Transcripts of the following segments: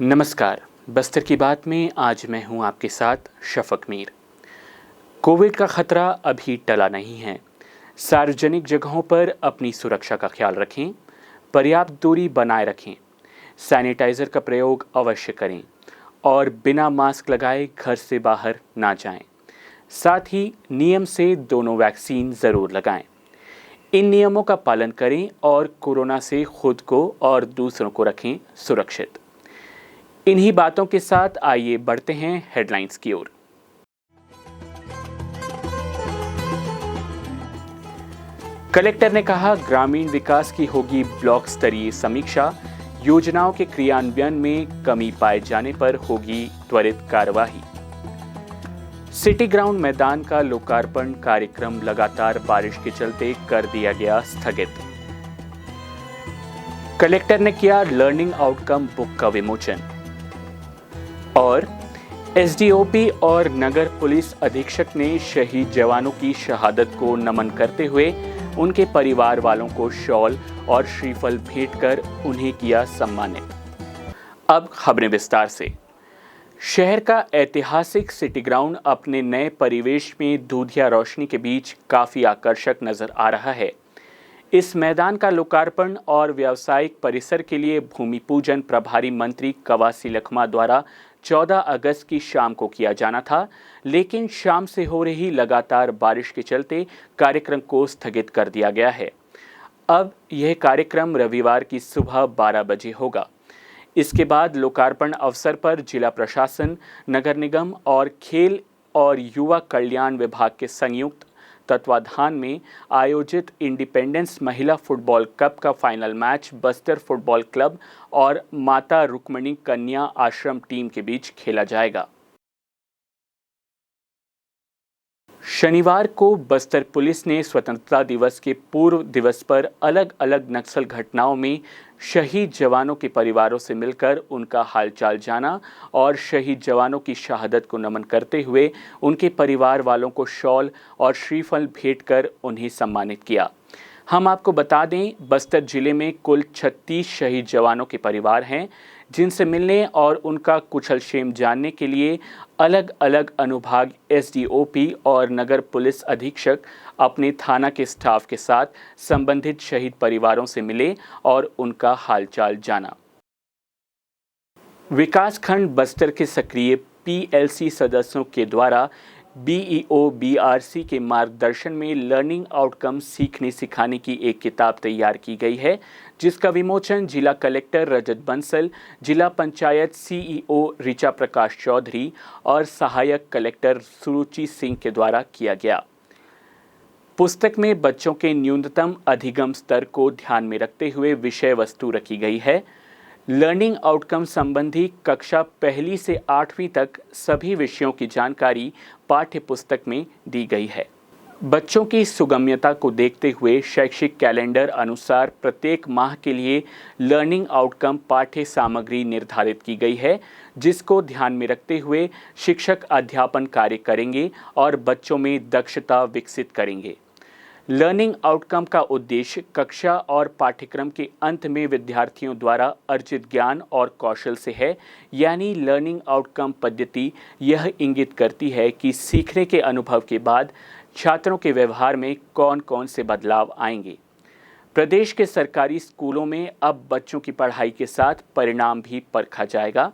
नमस्कार। बस्तर की बात में आज मैं हूं आपके साथ शफक मीर। कोविड का खतरा अभी टला नहीं है। सार्वजनिक जगहों पर अपनी सुरक्षा का ख्याल रखें, पर्याप्त दूरी बनाए रखें, सैनिटाइजर का प्रयोग अवश्य करें और बिना मास्क लगाए घर से बाहर ना जाएं। साथ ही नियम से दोनों वैक्सीन ज़रूर लगाएं। इन नियमों का पालन करें और कोरोना से खुद को और दूसरों को रखें सुरक्षित। इन्हीं बातों के साथ आइए बढ़ते हैं हेडलाइंस की ओर। कलेक्टर ने कहा, ग्रामीण विकास की होगी ब्लॉक स्तरीय समीक्षा, योजनाओं के क्रियान्वयन में कमी पाए जाने पर होगी त्वरित कार्यवाही। सिटी ग्राउंड मैदान का लोकार्पण कार्यक्रम लगातार बारिश के चलते कर दिया गया स्थगित। कलेक्टर ने किया लर्निंग आउटकम बुक का विमोचन। और एसडीओपी और नगर पुलिस अधीक्षक ने शहीद जवानों की शहादत को नमन करते हुए उनके परिवार वालों को शॉल और श्रीफल भेंट कर उन्हें किया सम्मानित। अब खबरें विस्तार से। शहर का ऐतिहासिक सिटी ग्राउंड अपने नए परिवेश में दूधिया रोशनी के बीच काफी आकर्षक नजर आ रहा है। इस मैदान का लोकार्पण और व्यावसायिक परिसर के लिए भूमि पूजन प्रभारी मंत्री कवासी लखमा द्वारा 14 अगस्त की शाम को किया जाना था, लेकिन शाम से हो रही लगातार बारिश के चलते कार्यक्रम को स्थगित कर दिया गया है। अब यह कार्यक्रम रविवार की सुबह 12 बजे होगा। इसके बाद लोकार्पण अवसर पर जिला प्रशासन, नगर निगम और खेल और युवा कल्याण विभाग के संयुक्त तत्वाधान में आयोजित इंडिपेंडेंस महिला फुटबॉल कप का final match Bastar football club और माता रुक्मणी कन्या आश्रम टीम के बीच खेला जाएगा। शनिवार को बस्तर पुलिस ने स्वतंत्रता दिवस के पूर्व दिवस पर अलग अलग नक्सल घटनाओं में शहीद जवानों के परिवारों से मिलकर उनका हालचाल जाना और शहीद जवानों की शहादत को नमन करते हुए उनके परिवार वालों को शॉल और श्रीफल भेंट कर उन्हें सम्मानित किया। हम आपको बता दें, बस्तर जिले में कुल 36 शहीद जवानों के परिवार हैं, जिनसे मिलने और उनका कुशल क्षेम जानने के लिए अलग अलग अनुभाग एसडीओपी और नगर पुलिस अधीक्षक अपने थाना के स्टाफ के साथ संबंधित शहीद परिवारों से मिले और उनका हालचाल जाना। विकासखंड बस्तर के सक्रिय पीएलसी सदस्यों के द्वारा बीईओ बीआरसी के मार्गदर्शन में लर्निंग आउटकम सीखने सिखाने की एक किताब तैयार की गई है, जिसका विमोचन जिला कलेक्टर रजत बंसल, जिला पंचायत सीईओ ऋचा प्रकाश चौधरी और सहायक कलेक्टर सुरुचि सिंह के द्वारा किया गया। पुस्तक में बच्चों के न्यूनतम अधिगम स्तर को ध्यान में रखते हुए विषय वस्तु रखी गई है। लर्निंग आउटकम संबंधी कक्षा 1 से 8वीं तक सभी विषयों की जानकारी पाठ्य पुस्तक में दी गई है। बच्चों की सुगम्यता को देखते हुए शैक्षिक कैलेंडर अनुसार प्रत्येक माह के लिए लर्निंग आउटकम पाठ्य सामग्री निर्धारित की गई है, जिसको ध्यान में रखते हुए शिक्षक अध्यापन कार्य करेंगे और बच्चों में दक्षता विकसित करेंगे। लर्निंग आउटकम का उद्देश्य कक्षा और पाठ्यक्रम के अंत में विद्यार्थियों द्वारा अर्जित ज्ञान और कौशल से है, यानी लर्निंग आउटकम पद्धति यह इंगित करती है कि सीखने के अनुभव के बाद छात्रों के व्यवहार में कौन कौन से बदलाव आएंगे। प्रदेश के सरकारी स्कूलों में अब बच्चों की पढ़ाई के साथ परिणाम भी परखा जाएगा।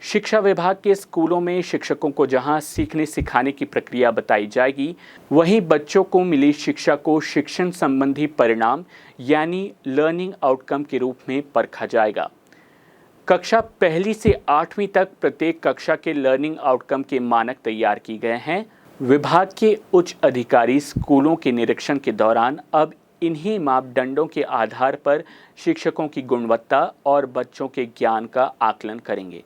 शिक्षा विभाग के स्कूलों में शिक्षकों को जहां सीखने सिखाने की प्रक्रिया बताई जाएगी, वहीं बच्चों को मिली शिक्षा को शिक्षण संबंधी परिणाम यानी लर्निंग आउटकम के रूप में परखा जाएगा। कक्षा 1 से 8वीं तक प्रत्येक कक्षा के लर्निंग आउटकम के मानक तैयार किए गए हैं। विभाग के उच्च अधिकारी स्कूलों के निरीक्षण के दौरान अब इन्हीं मापदंडों के आधार पर शिक्षकों की गुणवत्ता और बच्चों के ज्ञान का आकलन करेंगे।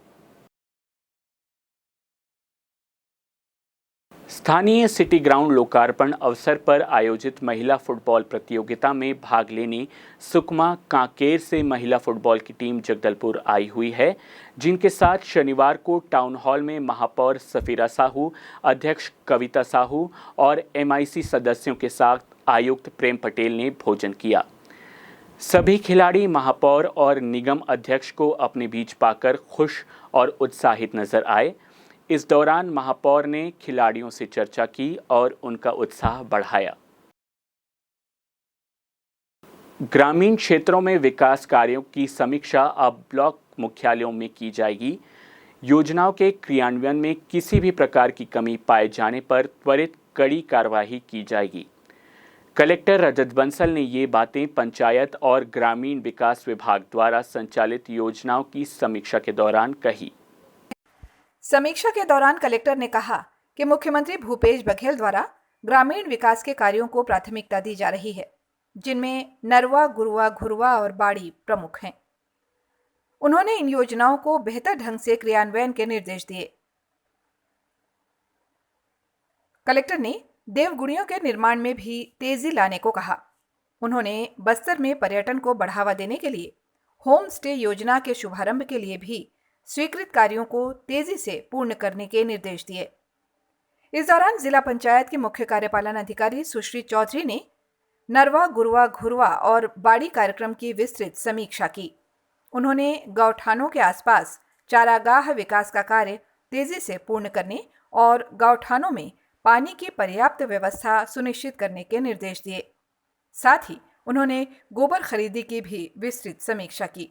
स्थानीय सिटी ग्राउंड लोकार्पण अवसर पर आयोजित महिला फुटबॉल प्रतियोगिता में भाग लेने सुकमा कांकेर से महिला फुटबॉल की टीम जगदलपुर आई हुई है, जिनके साथ शनिवार को टाउन हॉल में महापौर सफीरा साहू, अध्यक्ष कविता साहू और एमआईसी सदस्यों के साथ आयुक्त प्रेम पटेल ने भोजन किया। सभी खिलाड़ी महापौर और निगम अध्यक्ष को अपने बीच पाकर खुश और उत्साहित नजर आए। इस दौरान महापौर ने खिलाड़ियों से चर्चा की और उनका उत्साह बढ़ाया। ग्रामीण क्षेत्रों में विकास कार्यों की समीक्षा अब ब्लॉक मुख्यालयों में की जाएगी। योजनाओं के क्रियान्वयन में किसी भी प्रकार की कमी पाए जाने पर त्वरित कड़ी कार्रवाई की जाएगी। कलेक्टर रजत बंसल ने ये बातें पंचायत और ग्रामीण विकास विभाग द्वारा संचालित योजनाओं की समीक्षा के दौरान कही। समीक्षा के दौरान कलेक्टर ने कहा कि मुख्यमंत्री भूपेश बघेल द्वारा ग्रामीण विकास के कार्यों को प्राथमिकता दी जा रही है, जिनमें नरवा, गुरुआ, घुरुआ और बाड़ी प्रमुख हैं। उन्होंने इन योजनाओं को बेहतर ढंग से क्रियान्वयन के निर्देश दिए। कलेक्टर ने देवगुड़ियों के निर्माण में भी तेजी लाने को कहा। उन्होंने बस्तर में पर्यटन को बढ़ावा देने के लिए होम स्टे योजना के शुभारंभ के लिए भी स्वीकृत कार्यों को तेजी से पूर्ण करने के निर्देश दिए। इस दौरान जिला पंचायत के मुख्य कार्यपालन अधिकारी सुश्री चौधरी ने नरवा, गुरुआ, घुरुआ और बाड़ी कार्यक्रम की विस्तृत समीक्षा की। उन्होंने गौठानों के आसपास चारागाह विकास का कार्य तेजी से पूर्ण करने और गौठानों में पानी की पर्याप्त व्यवस्था सुनिश्चित करने के निर्देश दिए। साथ ही उन्होंने गोबर खरीदी की भी विस्तृत समीक्षा की।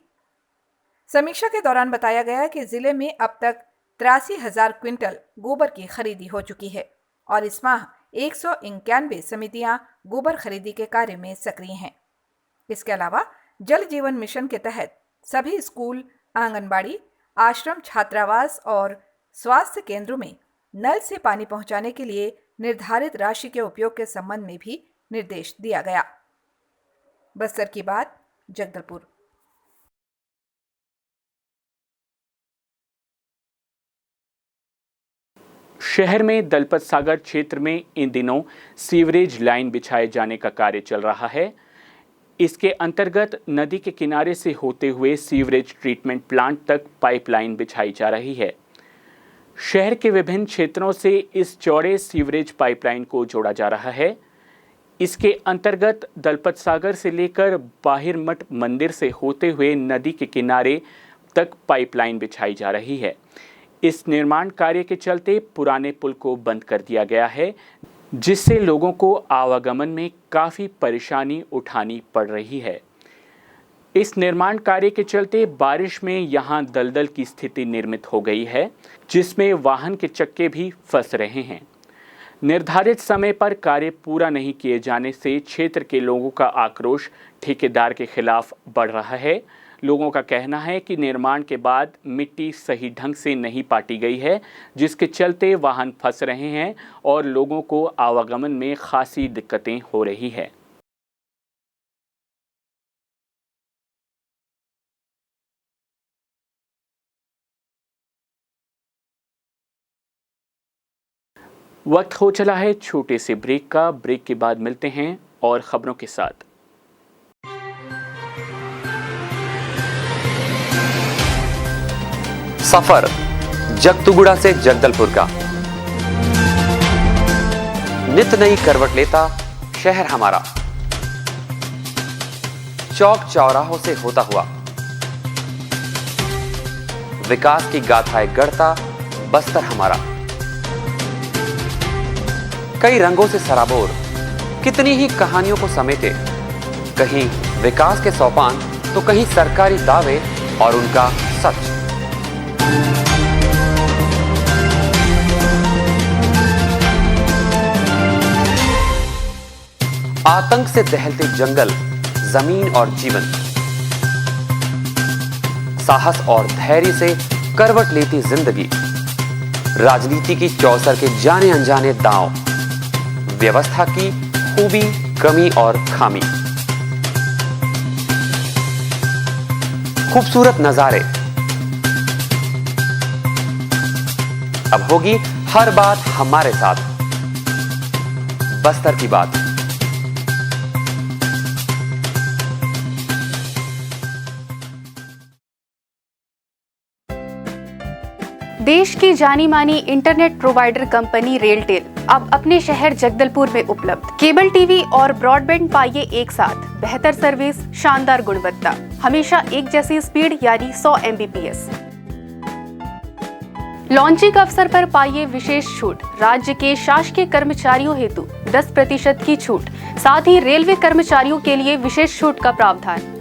समीक्षा के दौरान बताया गया कि जिले में अब तक 83,000 क्विंटल गोबर की खरीदी हो चुकी है और इस माह 191 समितियां गोबर खरीदी के कार्य में सक्रिय हैं। इसके अलावा जल जीवन मिशन के तहत सभी स्कूल, आंगनबाड़ी, आश्रम, छात्रावास और स्वास्थ्य केंद्रों में नल से पानी पहुंचाने के लिए निर्धारित राशि के उपयोग के संबंध में भी निर्देश दिया गया। बस्तर की बात, जगदलपुर। शहर में दलपत सागर क्षेत्र में इन दिनों सीवरेज लाइन बिछाए जाने का कार्य चल रहा है। इसके अंतर्गत नदी के किनारे से होते हुए सीवरेज ट्रीटमेंट प्लांट तक पाइपलाइन बिछाई जा रही है। शहर के विभिन्न क्षेत्रों से इस चौड़े सीवरेज पाइपलाइन को जोड़ा जा रहा है। इसके अंतर्गत दलपत सागर से लेकर बाहिर मठ मंदिर से होते हुए नदी के किनारे तक पाइपलाइन बिछाई जा रही है। इस निर्माण कार्य के चलते पुराने पुल को बंद कर दिया गया है, जिससे लोगों को आवागमन में काफ़ी परेशानी उठानी पड़ रही है। इस निर्माण कार्य के चलते बारिश में यहां दलदल की स्थिति निर्मित हो गई है, जिसमें वाहन के चक्के भी फंस रहे हैं। निर्धारित समय पर कार्य पूरा नहीं किए जाने से क्षेत्र के लोगों का आक्रोश ठेकेदार के खिलाफ बढ़ रहा है। लोगों का कहना है कि निर्माण के बाद मिट्टी सही ढंग से नहीं पाटी गई है, जिसके चलते वाहन फंस रहे हैं और लोगों को आवागमन में खासी दिक्कतें हो रही है। वक्त हो चला है छोटे से ब्रेक का। ब्रेक के बाद मिलते हैं और खबरों के साथ। सफर जगतुगुड़ा से जगदलपुर का, नित नई करवट लेता शहर हमारा, चौक चौराहों से होता हुआ विकास की गाथाएं गढ़ता बस्तर हमारा। कई रंगों से सराबोर कितनी ही कहानियों को समेटे, कहीं विकास के सोपान तो कहीं सरकारी दावे और उनका सच। आतंक से दहलते जंगल, जमीन और जीवन, साहस और धैर्य से करवट लेती जिंदगी, राजनीति की चौसर के जाने अनजाने दांव, व्यवस्था की खूबी, कमी और खामी, खूबसूरत नजारे। अब होगी हर बात हमारे साथ, बस्तर की बात। देश की जानी मानी इंटरनेट प्रोवाइडर कंपनी रेलटेल अब अपने शहर जगदलपुर में उपलब्ध। केबल टीवी और ब्रॉडबैंड पाइए एक साथ। बेहतर सर्विस, शानदार गुणवत्ता, हमेशा एक जैसी स्पीड यानी 100 Mbps। लॉन्चिंग अवसर पर पाइए विशेष छूट। राज्य के शासकीय कर्मचारियों हेतु 10% की छूट, साथ ही रेलवे कर्मचारियों के लिए विशेष छूट का प्रावधान।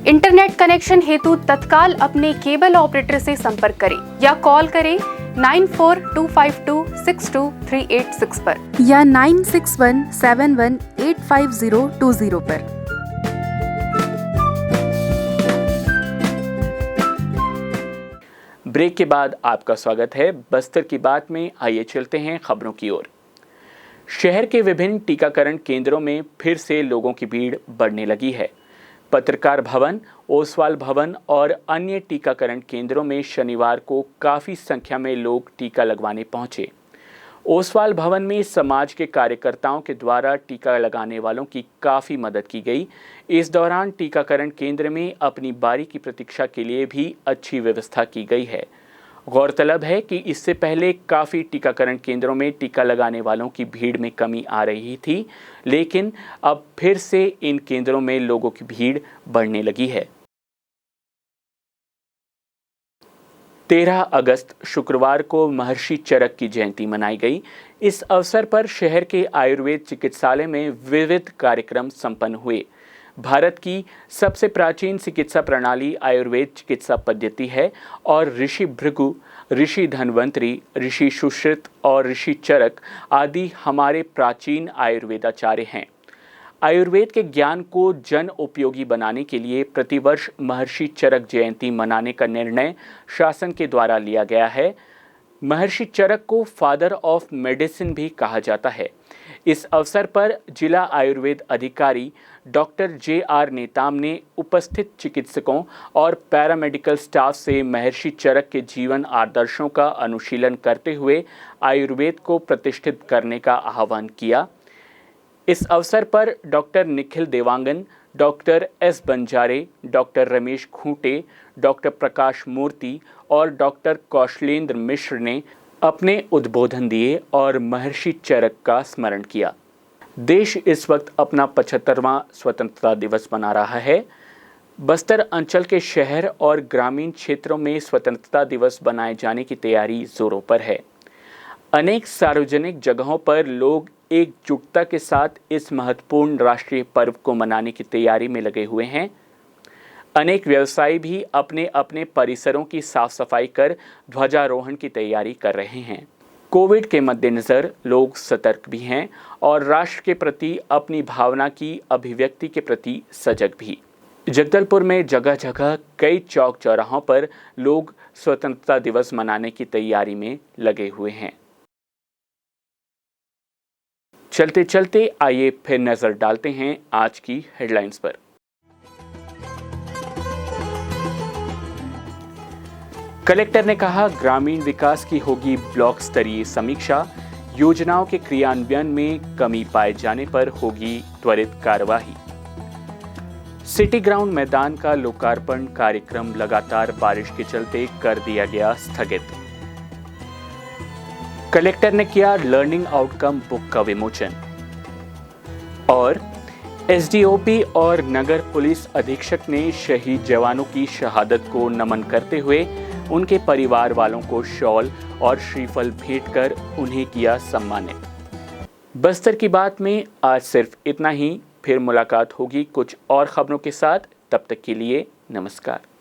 इंटरनेट कनेक्शन हेतु तत्काल अपने केबल ऑपरेटर से संपर्क करें या कॉल करें 9425262386 पर या 9617185020 पर। ब्रेक के बाद आपका स्वागत है। बस्तर की बात में आइए चलते हैं खबरों की ओर। शहर के विभिन्न टीकाकरण केंद्रों में फिर से लोगों की भीड़ बढ़ने लगी है। पत्रकार भवन, ओसवाल भवन और अन्य टीकाकरण केंद्रों में शनिवार को काफ़ी संख्या में लोग टीका लगवाने पहुंचे। ओसवाल भवन में समाज के कार्यकर्ताओं के द्वारा टीका लगाने वालों की काफ़ी मदद की गई। इस दौरान टीकाकरण केंद्र में अपनी बारी की प्रतीक्षा के लिए भी अच्छी व्यवस्था की गई है। गौरतलब है कि इससे पहले काफ़ी टीकाकरण केंद्रों में टीका लगाने वालों की भीड़ में कमी आ रही थी, लेकिन अब फिर से इन केंद्रों में लोगों की भीड़ बढ़ने लगी है। 13 अगस्त शुक्रवार को महर्षि चरक की जयंती मनाई गई। इस अवसर पर शहर के आयुर्वेद चिकित्सालय में विविध कार्यक्रम संपन्न हुए। भारत की सबसे प्राचीन चिकित्सा प्रणाली आयुर्वेद चिकित्सा पद्धति है और ऋषि भृगु, ऋषि धन्वंतरी, ऋषि सुश्रुत और ऋषि चरक आदि हमारे प्राचीन आयुर्वेदाचार्य हैं। आयुर्वेद के ज्ञान को जन उपयोगी बनाने के लिए प्रतिवर्ष महर्षि चरक जयंती मनाने का निर्णय शासन के द्वारा लिया गया है। महर्षि चरक को फादर ऑफ मेडिसिन भी कहा जाता है। इस अवसर पर जिला आयुर्वेद अधिकारी डॉक्टर JR नेताम ने उपस्थित चिकित्सकों और पैरामेडिकल स्टाफ से महर्षि चरक के जीवन आदर्शों का अनुशीलन करते हुए आयुर्वेद को प्रतिष्ठित करने का आह्वान किया। इस अवसर पर doctor Nikhil Dewangan, doctor S बंजारे, डॉक्टर रमेश खूंटे, डॉक्टर प्रकाश मूर्ति और डॉक्टर कौशलेंद्र मिश्र ने अपने उद्बोधन दिए और महर्षि चरक का स्मरण किया। देश इस वक्त अपना 75वां स्वतंत्रता दिवस मना रहा है। बस्तर अंचल के शहर और ग्रामीण क्षेत्रों में स्वतंत्रता दिवस मनाए जाने की तैयारी जोरों पर है। अनेक सार्वजनिक जगहों पर लोग एकजुटता के साथ इस महत्वपूर्ण राष्ट्रीय पर्व को मनाने की तैयारी में लगे हुए हैं। अनेक व्यवसायी भी अपने अपने परिसरों की साफ सफाई कर ध्वजारोहण की तैयारी कर रहे हैं। कोविड के मद्देनज़र लोग सतर्क भी हैं और राष्ट्र के प्रति अपनी भावना की अभिव्यक्ति के प्रति सजग भी। जगदलपुर में जगह जगह कई चौक चौराहों पर लोग स्वतंत्रता दिवस मनाने की तैयारी में लगे हुए हैं। चलते चलते आइए फिर नजर डालते हैं आज की हेडलाइंस पर। कलेक्टर ने कहा, ग्रामीण विकास की होगी ब्लॉक स्तरीय समीक्षा। योजनाओं के क्रियान्वयन में कमी पाए जाने पर होगी त्वरित कार्यवाही। सिटी ग्राउंड मैदान का लोकार्पण कार्यक्रम लगातार बारिश के चलते कर दिया गया स्थगित। कलेक्टर ने किया लर्निंग आउटकम बुक का विमोचन। और SDOP और नगर पुलिस अधीक्षक ने शहीद जवानों की शहादत को नमन करते हुए उनके परिवार वालों को शॉल और श्रीफल भेंट कर उन्हें किया सम्मानित। बस्तर की बात में आज सिर्फ इतना ही। फिर मुलाकात होगी कुछ और खबरों के साथ। तब तक के लिए नमस्कार।